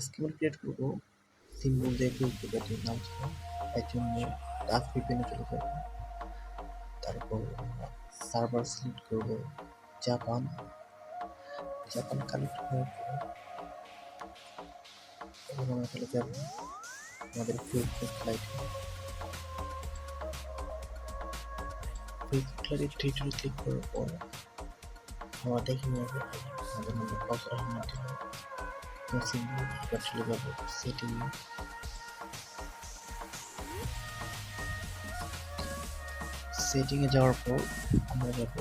আজকে আমরা ক্রিয়েট করবো সিম্বল দিয়ে ফেসবুকের নাম ছিল, এর জন্য টাচ ভিপিএনে চলে যাবো। তারপর সার্ভার সিলেক্ট করবো জাপান। জাপান কানেক্ট হওয়ার পর এবং আমরা চলে যাবো আমাদের ফেসবুক লাইটে। ফেসবুক লাইটে থ্রি ক্লিক করার পর আমরা দেখে নেবো আমাদের মধ্যে প্রপার হান্ড্রেড সিম্বল। এবার চলে যাবো সেটিং। সেটিংয়ে যাওয়ার পর আমরা যাব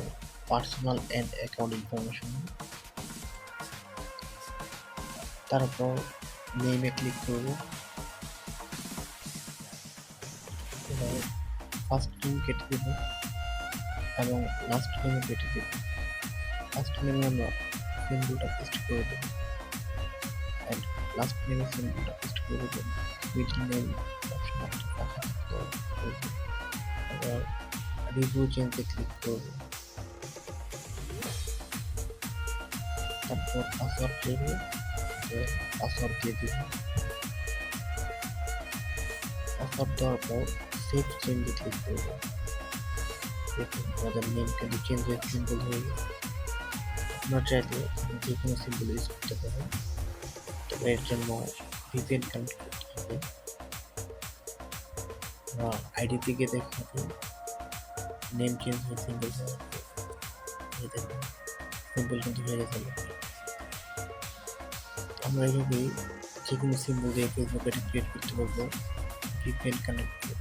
পার্সোনাল অ্যান্ড অ্যাকাউন্ট ইনফরমেশন। তারপর নেমে ক্লিক করব। এবার ফার্স্ট নেম কেটে দেব এবং লাস্ট নেমে কেটে দেব। ফার্স্ট নেমে আমরা সিম্বলটা পেস্ট করে দেব অ্যান্ড লাস্ট নেমে সিম্বলটা পেস্ট করে দেব। মিডল নেম অপশন ফাঁকা করে দেব। এবার রিভিউ চেঞ্জে ক্লিক করব। তারপর পাসওয়ার্ড দেব, পাসওয়ার্ড দিয়ে দিব। পাসওয়ার্ড দেওয়ার পর সেভ চেঞ্জে ক্লিক করব। দেখুন আমাদের নেম কিন্তু চেঞ্জ হয়ে সিম্বল হয়ে গেছে। আপনারা চাইলে যে কোনো সিম্বল ইউজ করতে পারেন, তবে এর জন্য ভিপিএন কানেক্ট করতে হবে। আইডি থেকে দেখাবে নেম চেঞ্জ হয়ে সিম্বল হয়ে দেখুন সিম্বল কিন্তু হয়ে গেছে। আমরা এইভাবেই যে কোনো সিম্বল দিয়ে ফেসবুক এটা ক্রিয়েট করতে পারবো ভিপিএন কানেক্ট করে।